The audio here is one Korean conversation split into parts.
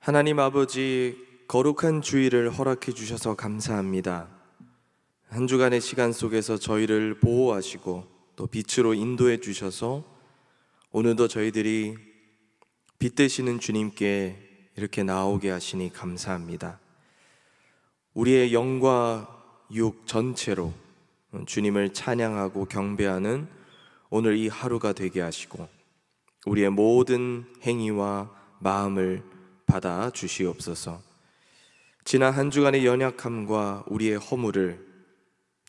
하나님 아버지, 거룩한 주일을 허락해 주셔서 감사합니다. 한 주간의 시간 속에서 저희를 보호하시고 또 빛으로 인도해 주셔서 오늘도 저희들이 빛 되시는 주님께 이렇게 나오게 하시니 감사합니다. 우리의 영과 육 전체로 주님을 찬양하고 경배하는 오늘 이 하루가 되게 하시고 우리의 모든 행위와 마음을 받아 주시옵소서. 지난 한 주간의 연약함과 우리의 허물을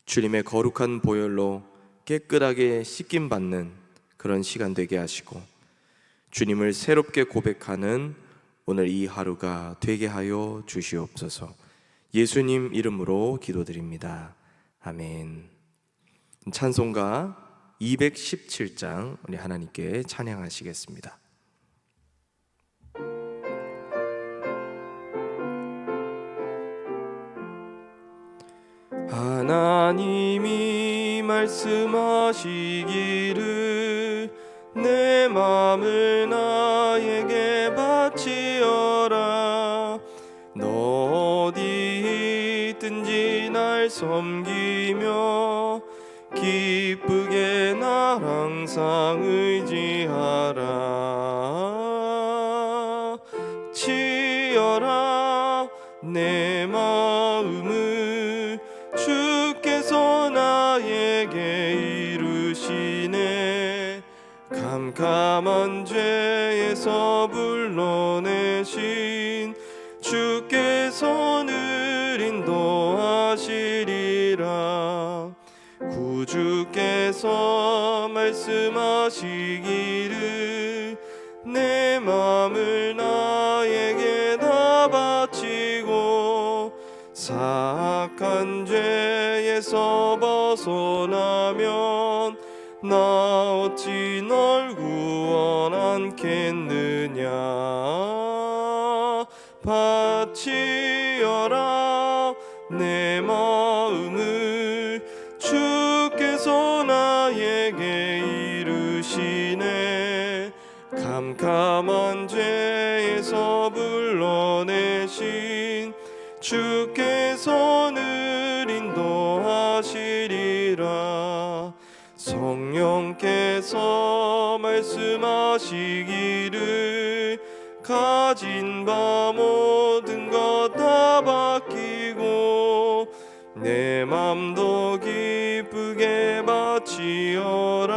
주님의 거룩한 보혈로 깨끗하게 씻김 받는 그런 시간 되게 하시고 주님을 새롭게 고백하는 오늘 이 하루가 되게 하여 주시옵소서. 예수님 이름으로 기도드립니다. 아멘. 찬송가 217장 우리 하나님께 찬양하시겠습니다. 하나님이 말씀하시기를 내 마음을 나에게 바치어라. 너 어디 있든지 날 섬기며 기쁘게 날 항상 의지하라. 치어라 내 마음을 주께서 나에게 이루시네. 캄캄한 죄에서 불러내신 주께서 늘 인도하시리라. 구주께서 말씀하시기를 내 마음을 나에게 다 바치고 사악한 죄에서 벗어나면 나 어찌 널 구원하겠느냐. 바치어라 내 마음을 주께서 나에게 이루시네. 캄캄한 죄에서 불러내신 주께서 늘 인도하시리라. 성령께서 말씀하시기를 가진 바 모든 것 다 바뀌고 내 맘도 기쁘게 바치어라.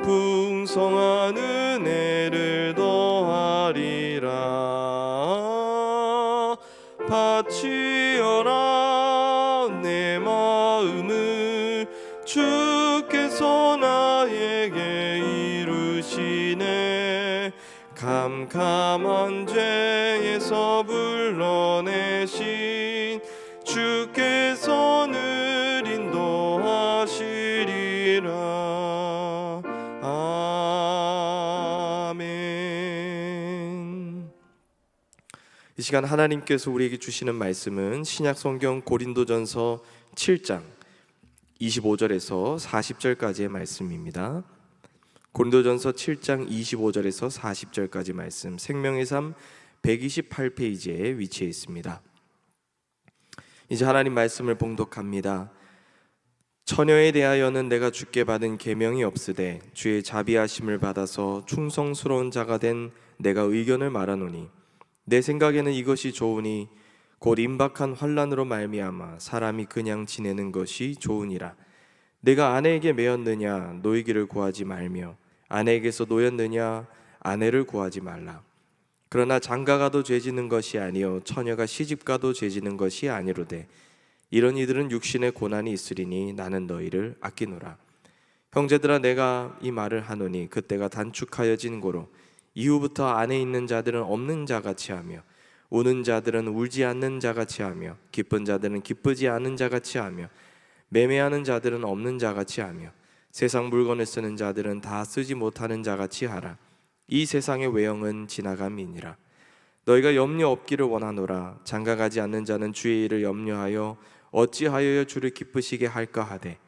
풍성한 은혜를 더하리라. 바치어라 내 마음을 주께서 나에게 이루시네. 캄캄한 죄에서 불러내신 주께서 늘 인도하시리라. 아멘. 이 시간 하나님께서 우리에게 주시는 말씀은 신약성경 고린도전서 7장 25절에서 40절까지의 말씀입니다. 고린도전서 7장 25절에서 40절까지 말씀, 생명의 삶 128페이지에 위치해 있습니다. 이제 하나님 말씀을 봉독합니다. 처녀에 대하여는 내가 주께 받은 계명이 없으되 주의 자비하심을 받아서 충성스러운 자가 된 내가 의견을 말하노니 내 생각에는 이것이 좋으니 곧 임박한 환난으로 말미암아 사람이 그냥 지내는 것이 좋으니라. 내가 아내에게 매였느냐 노이기를 구하지 말며 아내에게서 노였느냐 아내를 구하지 말라. 그러나 장가가도 죄지는 것이 아니요 처녀가 시집가도 죄지는 것이 아니로되 이런 이들은 육신의 고난이 있으리니 나는 너희를 아끼노라. 형제들아 내가 이 말을 하노니 그때가 단축하여진 고로 이후부터 안에 있는 자들은 없는 자같이 하며 우는 자들은 울지 않는 자같이 하며 기쁜 자들은 기쁘지 않은 자같이 하며 매매하는 자들은 없는 자같이 하며 세상 물건을 쓰는 자들은 다 쓰지 못하는 자같이 하라. 이 세상의 외형은 지나감이니라. 너희가 염려 없기를 원하노라. 장가가지 않는 자는 주의 일을 염려하여 어찌하여야 주를 기쁘시게 할까 하되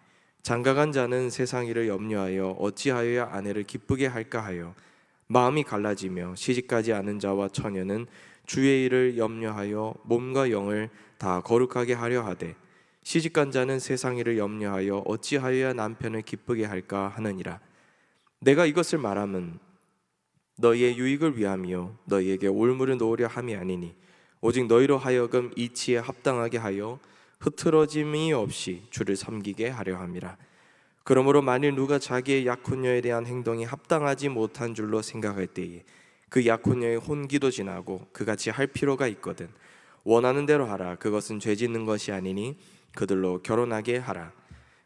장가간 자는 세상 일을 염려하여 어찌하여야 아내를 기쁘게 할까 하여 마음이 갈라지며 시집가지 않은 자와 처녀는 주의 일을 염려하여 몸과 영을 다 거룩하게 하려 하되 시집간 자는 세상 일을 염려하여 어찌하여야 남편을 기쁘게 할까 하느니라. 내가 이것을 말함은 너희의 유익을 위함이요 너희에게 올무를 놓으려 함이 아니니 오직 너희로 하여금 이치에 합당하게 하여 흐트러짐이 없이 주를 섬기게 하려 함이라. 그러므로 만일 누가 자기의 약혼녀에 대한 행동이 합당하지 못한 줄로 생각할 때에 그 약혼녀의 혼기도 지나고 그같이 할 필요가 있거든 원하는 대로 하라. 그것은 죄 짓는 것이 아니니 그들로 결혼하게 하라.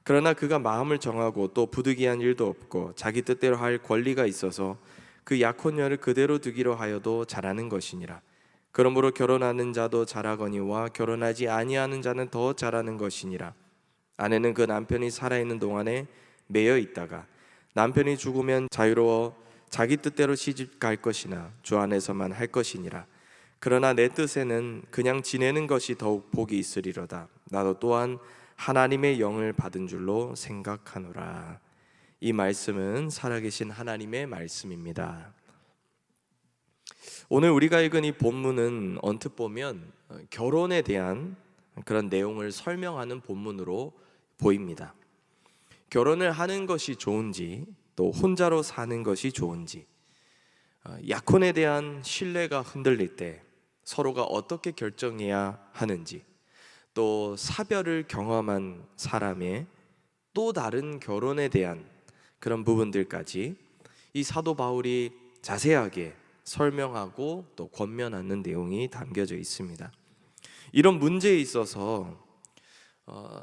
그러나 그가 마음을 정하고 또 부득이한 일도 없고 자기 뜻대로 할 권리가 있어서 그 약혼녀를 그대로 두기로 하여도 잘하는 것이니라. 그러므로 결혼하는 자도 잘하거니와 결혼하지 아니하는 자는 더 잘하는 것이니라. 아내는 그 남편이 살아있는 동안에 매여 있다가 남편이 죽으면 자유로워 자기 뜻대로 시집 갈 것이나 주 안에서만 할 것이니라. 그러나 내 뜻에는 그냥 지내는 것이 더욱 복이 있으리로다. 나도 또한 하나님의 영을 받은 줄로 생각하노라. 이 말씀은 살아계신 하나님의 말씀입니다. 오늘 우리가 읽은 이 본문은 언뜻 보면 결혼에 대한 그런 내용을 설명하는 본문으로 보입니다. 결혼을 하는 것이 좋은지 또 혼자로 사는 것이 좋은지, 약혼에 대한 신뢰가 흔들릴 때 서로가 어떻게 결정해야 하는지, 또 사별을 경험한 사람의 또 다른 결혼에 대한 그런 부분들까지 이 사도 바울이 자세하게 설명하고 또 권면하는 내용이 담겨져 있습니다. 이런 문제에 있어서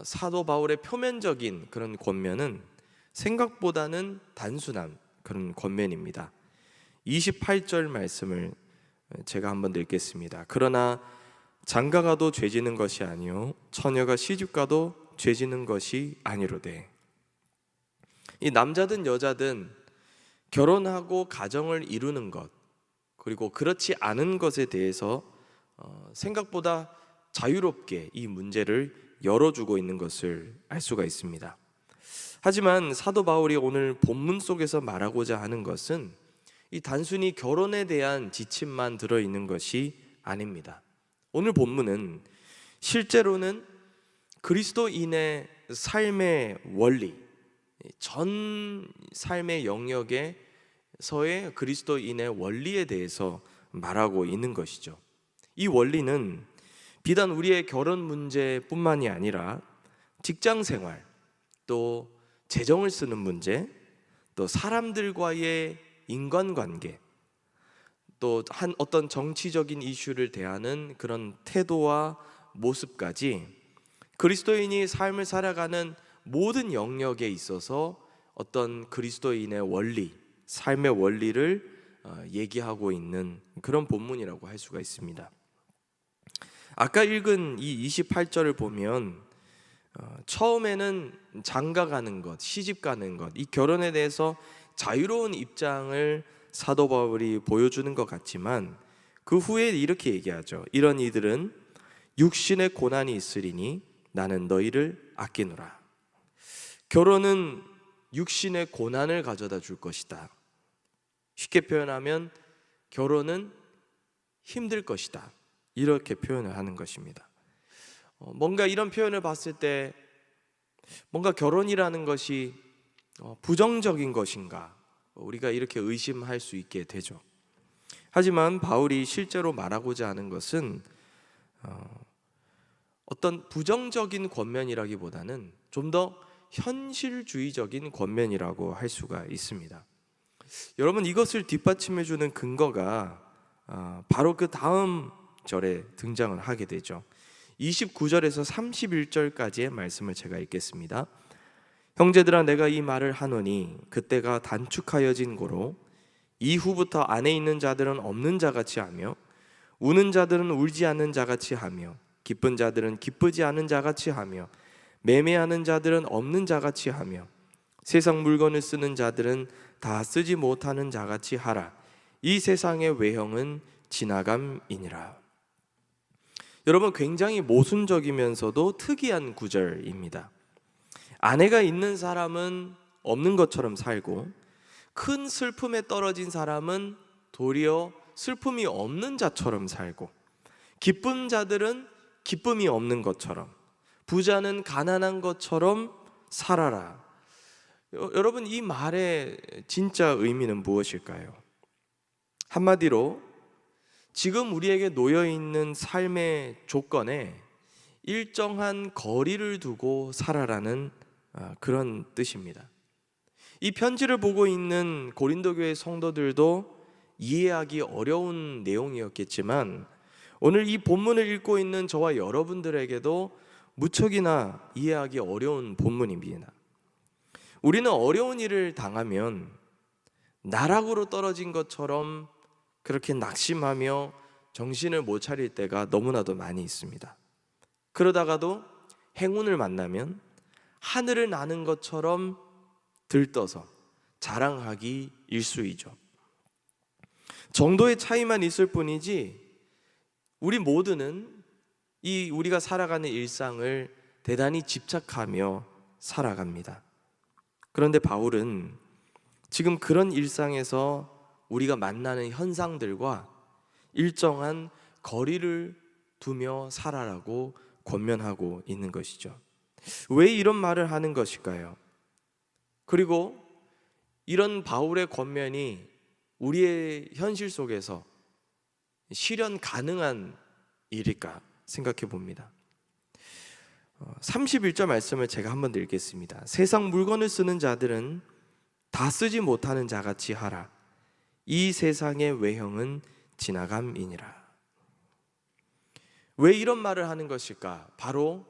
사도 바울의 표면적인 그런 권면은 생각보다는 단순한 그런 권면입니다. 28절 말씀을 제가 한번 읽겠습니다. 그러나 장가가도 죄지는 것이 아니요 처녀가 시집가도 죄지는 것이 아니로되. 이 남자든 여자든 결혼하고 가정을 이루는 것, 그리고 그렇지 않은 것에 대해서 생각보다 자유롭게 이 문제를 열어주고 있는 것을 알 수가 있습니다. 하지만 사도 바울이 오늘 본문 속에서 말하고자 하는 것은 이 단순히 결혼에 대한 지침만 들어있는 것이 아닙니다. 오늘 본문은 실제로는 그리스도인의 삶의 원리, 전 삶의 영역에서의 그리스도인의 원리에 대해서 말하고 있는 것이죠. 이 원리는 비단 우리의 결혼 문제뿐만이 아니라 직장 생활, 또 재정을 쓰는 문제, 또 사람들과의 인간관계, 또 어떤 정치적인 이슈를 대하는 그런 태도와 모습까지 그리스도인이 삶을 살아가는 모든 영역에 있어서 어떤 그리스도인의 원리, 삶의 원리를 얘기하고 있는 그런 본문이라고 할 수가 있습니다. 아까 읽은 이 28절을 보면 처음에는 장가가는 것, 시집가는 것, 이 결혼에 대해서 자유로운 입장을 사도 바울이 보여주는 것 같지만 그 후에 이렇게 얘기하죠. 이런 이들은 육신의 고난이 있으리니 나는 너희를 아끼노라. 결혼은 육신의 고난을 가져다 줄 것이다. 쉽게 표현하면 결혼은 힘들 것이다. 이렇게 표현을 하는 것입니다. 뭔가 이런 표현을 봤을 때 뭔가 결혼이라는 것이 부정적인 것인가, 우리가 이렇게 의심할 수 있게 되죠. 하지만 바울이 실제로 말하고자 하는 것은 어떤 부정적인 권면이라기보다는 좀 더 현실주의적인 권면이라고 할 수가 있습니다. 여러분, 이것을 뒷받침해 주는 근거가 바로 그 다음 절에 등장을 하게 되죠. 29절에서 31절까지의 말씀을 제가 읽겠습니다. 형제들아, 내가 이 말을 하노니 그때가 단축하여진 고로 이후부터 안에 있는 자들은 없는 자같이 하며 우는 자들은 울지 않는 자같이 하며 기쁜 자들은 기쁘지 않은 자같이 하며 매매하는 자들은 없는 자같이 하며 세상 물건을 쓰는 자들은 다 쓰지 못하는 자같이 하라. 이 세상의 외형은 지나감이니라. 여러분, 굉장히 모순적이면서도 특이한 구절입니다. 아내가 있는 사람은 없는 것처럼 살고 큰 슬픔에 떨어진 사람은 도리어 슬픔이 없는 자처럼 살고, 기쁜 자들은 기쁨이 없는 것처럼, 부자는 가난한 것처럼 살아라. 여러분, 이 말의 진짜 의미는 무엇일까요? 한마디로 지금 우리에게 놓여 있는 삶의 조건에 일정한 거리를 두고 살아라는 그런 뜻입니다. 이 편지를 보고 있는 고린도 교회 성도들도 이해하기 어려운 내용이었겠지만, 오늘 이 본문을 읽고 있는 저와 여러분들에게도 무척이나 이해하기 어려운 본문입니다. 우리는 어려운 일을 당하면 나락으로 떨어진 것처럼 그렇게 낙심하며 정신을 못 차릴 때가 너무나도 많이 있습니다. 그러다가도 행운을 만나면 하늘을 나는 것처럼 들떠서 자랑하기 일쑤이죠. 정도의 차이만 있을 뿐이지 우리 모두는 우리가 살아가는 일상을 대단히 집착하며 살아갑니다. 그런데 바울은 지금 그런 일상에서 우리가 만나는 현상들과 일정한 거리를 두며 살아라고 권면하고 있는 것이죠. 왜 이런 말을 하는 것일까요? 그리고 이런 바울의 권면이 우리의 현실 속에서 실현 가능한 일일까 생각해 봅니다. 31절 말씀을 제가 한번 더 읽겠습니다. 세상 물건을 쓰는 자들은 다 쓰지 못하는 자같이 하라. 이 세상의 외형은 지나감이니라. 왜 이런 말을 하는 것일까? 바로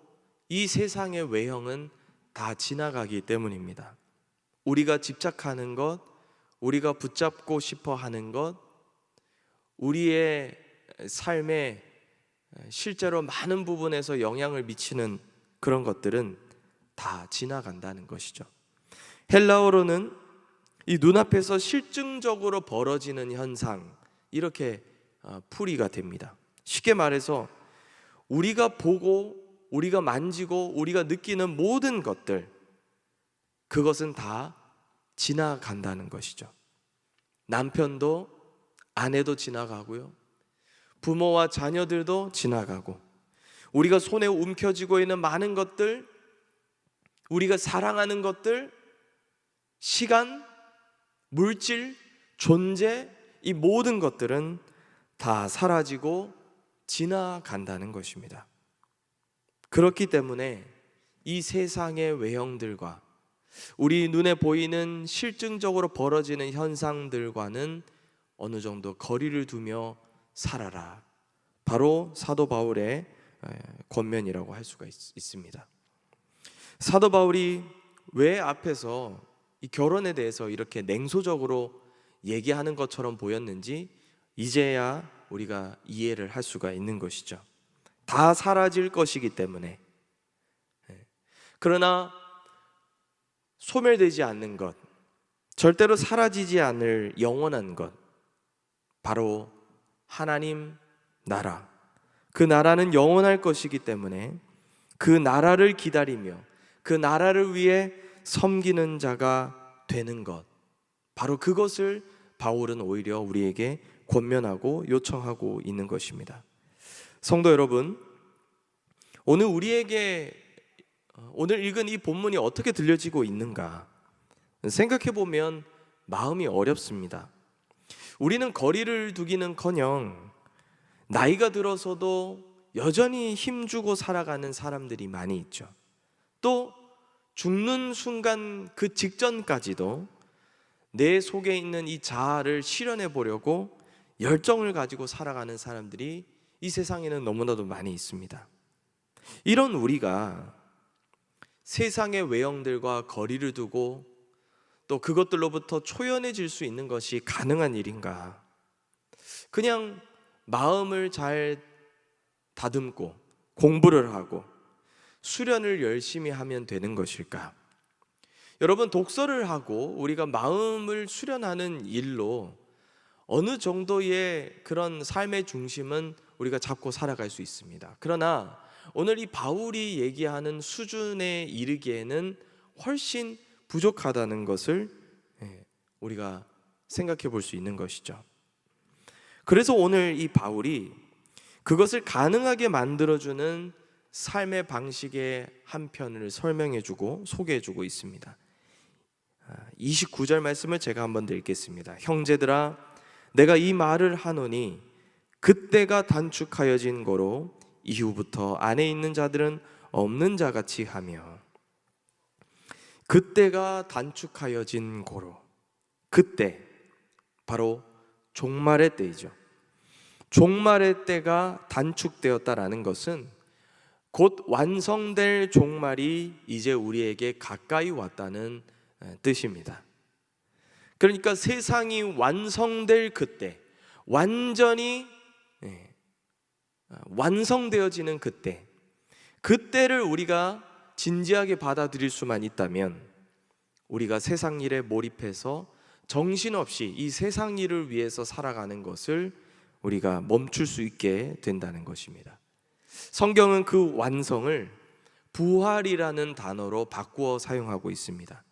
이 세상의 외형은 다 지나가기 때문입니다. 우리가 집착하는 것, 우리가 붙잡고 싶어 하는 것, 우리의 삶에 실제로 많은 부분에서 영향을 미치는 그런 것들은 다 지나간다는 것이죠. 헬라어로는 이 눈앞에서 실증적으로 벌어지는 현상, 이렇게 풀이가 됩니다. 쉽게 말해서 우리가 보고, 우리가 만지고, 우리가 느끼는 모든 것들, 그것은 다 지나간다는 것이죠. 남편도 아내도 지나가고요, 부모와 자녀들도 지나가고, 우리가 손에 움켜쥐고 있는 많은 것들, 우리가 사랑하는 것들, 시간, 물질, 존재, 이 모든 것들은 다 사라지고 지나간다는 것입니다. 그렇기 때문에 이 세상의 외형들과 우리 눈에 보이는 실증적으로 벌어지는 현상들과는 어느 정도 거리를 두며 살아라. 바로 사도 바울의 권면이라고 할 수가 있습니다. 사도 바울이 왜 앞에서 이 결혼에 대해서 이렇게 냉소적으로 얘기하는 것처럼 보였는지 이제야 우리가 이해를 할 수가 있는 것이죠. 다 사라질 것이기 때문에. 그러나 소멸되지 않는 것, 절대로 사라지지 않을 영원한 것, 바로 하나님 나라, 그 나라는 영원할 것이기 때문에 그 나라를 기다리며 그 나라를 위해 섬기는 자가 되는 것, 바로 그것을 바울은 오히려 우리에게 권면하고 요청하고 있는 것입니다. 성도 여러분, 오늘 읽은 이 본문이 어떻게 들려지고 있는가 생각해 보면 마음이 어렵습니다. 우리는 거리를 두기는커녕 나이가 들어서도 여전히 힘주고 살아가는 사람들이 많이 있죠. 또 죽는 순간 그 직전까지도 내 속에 있는 이 자아를 실현해 보려고 열정을 가지고 살아가는 사람들이 이 세상에는 너무나도 많이 있습니다. 이런 우리가 세상의 외형들과 거리를 두고 또 그것들로부터 초연해질 수 있는 것이 가능한 일인가? 그냥 마음을 잘 다듬고 공부를 하고 수련을 열심히 하면 되는 것일까? 여러분, 독서를 하고 우리가 마음을 수련하는 일로 어느 정도의 그런 삶의 중심은 우리가 잡고 살아갈 수 있습니다. 그러나 오늘 이 바울이 얘기하는 수준에 이르기에는 훨씬 부족하다는 것을 우리가 생각해 볼 수 있는 것이죠. 그래서 오늘 이 바울이 그것을 가능하게 만들어주는 삶의 방식의 한 편을 설명해주고 소개해주고 있습니다. 29절 말씀을 제가 한번 읽겠습니다. 형제들아, 내가 이 말을 하노니 그때가 단축하여진 거로 이후부터 안에 있는 자들은 없는 자같이 하며. 그때가 단축하여진 고로, 그때 바로 종말의 때이죠. 종말의 때가 단축되었다라는 것은 곧 완성될 종말이 이제 우리에게 가까이 왔다는 뜻입니다. 그러니까 세상이 완성될 그때, 완전히 완성되어지는 그때, 그때를 우리가 진지하게 받아들일 수만 있다면 우리가 세상 일에 몰입해서 정신없이 이 세상 일을 위해서 살아가는 것을 우리가 멈출 수 있게 된다는 것입니다. 성경은 그 완성을 부활이라는 단어로 바꾸어 사용하고 있습니다.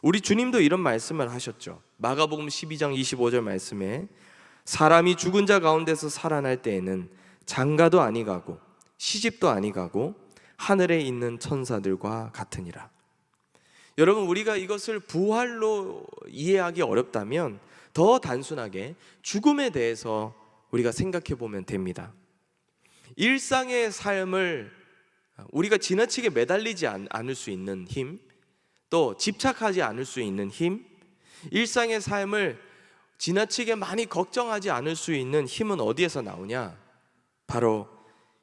우리 주님도 이런 말씀을 하셨죠. 마가복음 12장 25절 말씀에 사람이 죽은 자 가운데서 살아날 때에는 장가도 아니 가고 시집도 아니 가고 하늘에 있는 천사들과 같으니라. 여러분, 우리가 이것을 부활로 이해하기 어렵다면 더 단순하게 죽음에 대해서 우리가 생각해 보면 됩니다. 일상의 삶을 우리가 지나치게 매달리지 않을 수 있는 힘, 또 집착하지 않을 수 있는 힘, 일상의 삶을 지나치게 많이 걱정하지 않을 수 있는 힘은 어디에서 나오냐? 바로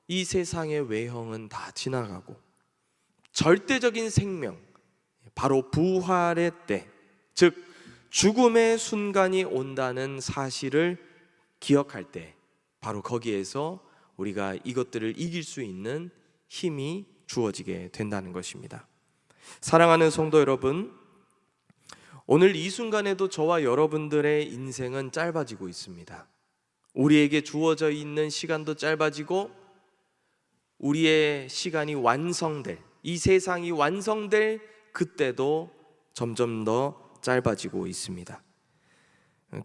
이 세상의 외형은 다 지나가고 절대적인 생명, 바로 부활의 때, 즉 죽음의 순간이 온다는 사실을 기억할 때, 바로 거기에서 우리가 이것들을 이길 수 있는 힘이 주어지게 된다는 것입니다. 사랑하는 성도 여러분, 오늘 이 순간에도 저와 여러분들의 인생은 짧아지고 있습니다. 우리에게 주어져 있는 시간도 짧아지고 우리의 시간이 완성될, 이 세상이 완성될 그때도 점점 더 짧아지고 있습니다.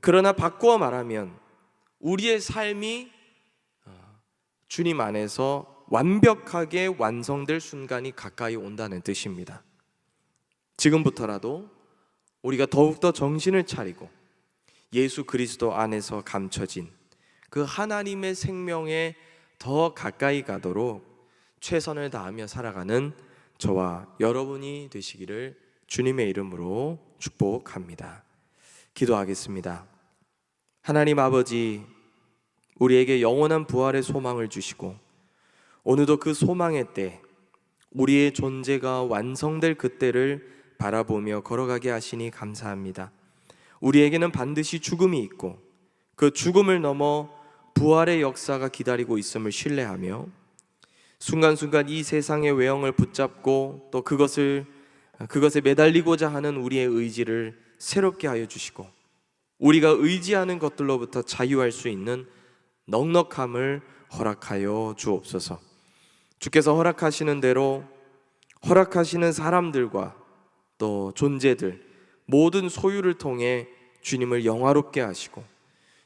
그러나 바꾸어 말하면 우리의 삶이 주님 안에서 완벽하게 완성될 순간이 가까이 온다는 뜻입니다. 지금부터라도 우리가 더욱더 정신을 차리고 예수 그리스도 안에서 감춰진 그 하나님의 생명에 더 가까이 가도록 최선을 다하며 살아가는 저와 여러분이 되시기를 주님의 이름으로 축복합니다. 기도하겠습니다. 하나님 아버지, 우리에게 영원한 부활의 소망을 주시고 오늘도 그 소망의 때, 우리의 존재가 완성될 그때를 바라보며 걸어가게 하시니 감사합니다. 우리에게는 반드시 죽음이 있고 그 죽음을 넘어 부활의 역사가 기다리고 있음을 신뢰하며 순간순간 이 세상의 외형을 붙잡고 또 그것에 매달리고자 하는 우리의 의지를 새롭게 하여 주시고 우리가 의지하는 것들로부터 자유할 수 있는 넉넉함을 허락하여 주옵소서. 주께서 허락하시는 대로 허락하시는 사람들과 또 존재들, 모든 소유를 통해 주님을 영화롭게 하시고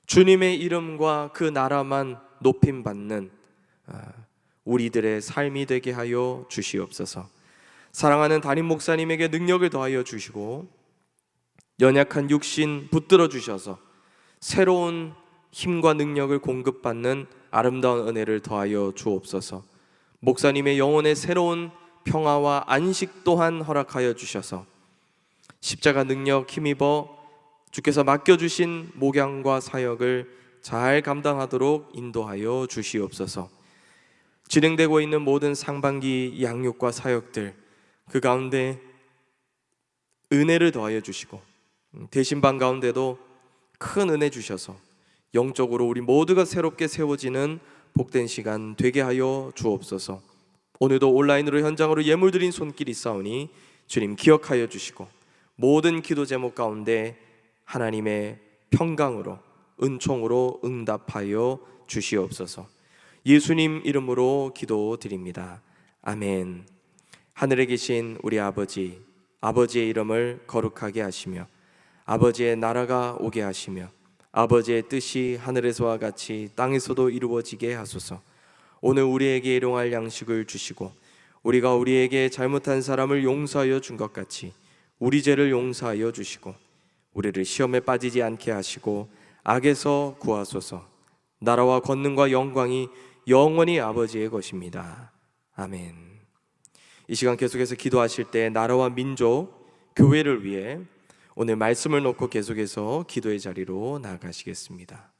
주님의 이름과 그 나라만 높임받는 우리들의 삶이 되게 하여 주시옵소서. 사랑하는 담임 목사님에게 능력을 더하여 주시고 연약한 육신 붙들어 주셔서 새로운 힘과 능력을 공급받는 아름다운 은혜를 더하여 주옵소서. 목사님의 영혼의 새로운 평화와 안식 또한 허락하여 주셔서 십자가 능력 힘입어 주께서 맡겨주신 목양과 사역을 잘 감당하도록 인도하여 주시옵소서. 진행되고 있는 모든 상반기 양육과 사역들, 그 가운데 은혜를 더하여 주시고 대신반 가운데도 큰 은혜 주셔서 영적으로 우리 모두가 새롭게 세워지는 복된 시간 되게 하여 주옵소서. 오늘도 온라인으로 현장으로 예물 드린 손길이 있사오니 주님 기억하여 주시고 모든 기도 제목 가운데 하나님의 평강으로 은총으로 응답하여 주시옵소서. 예수님 이름으로 기도드립니다. 아멘. 하늘에 계신 우리 아버지, 아버지의 이름을 거룩하게 하시며 아버지의 나라가 오게 하시며 아버지의 뜻이 하늘에서와 같이 땅에서도 이루어지게 하소서. 오늘 우리에게 일용할 양식을 주시고 우리가 우리에게 잘못한 사람을 용서하여 준 것 같이 우리 죄를 용서하여 주시고 우리를 시험에 빠지지 않게 하시고 악에서 구하소서. 나라와 권능과 영광이 영원히 아버지의 것입니다. 아멘. 이 시간 계속해서 기도하실 때 나라와 민족, 교회를 위해 오늘 말씀을 놓고 계속해서 기도의 자리로 나아가시겠습니다.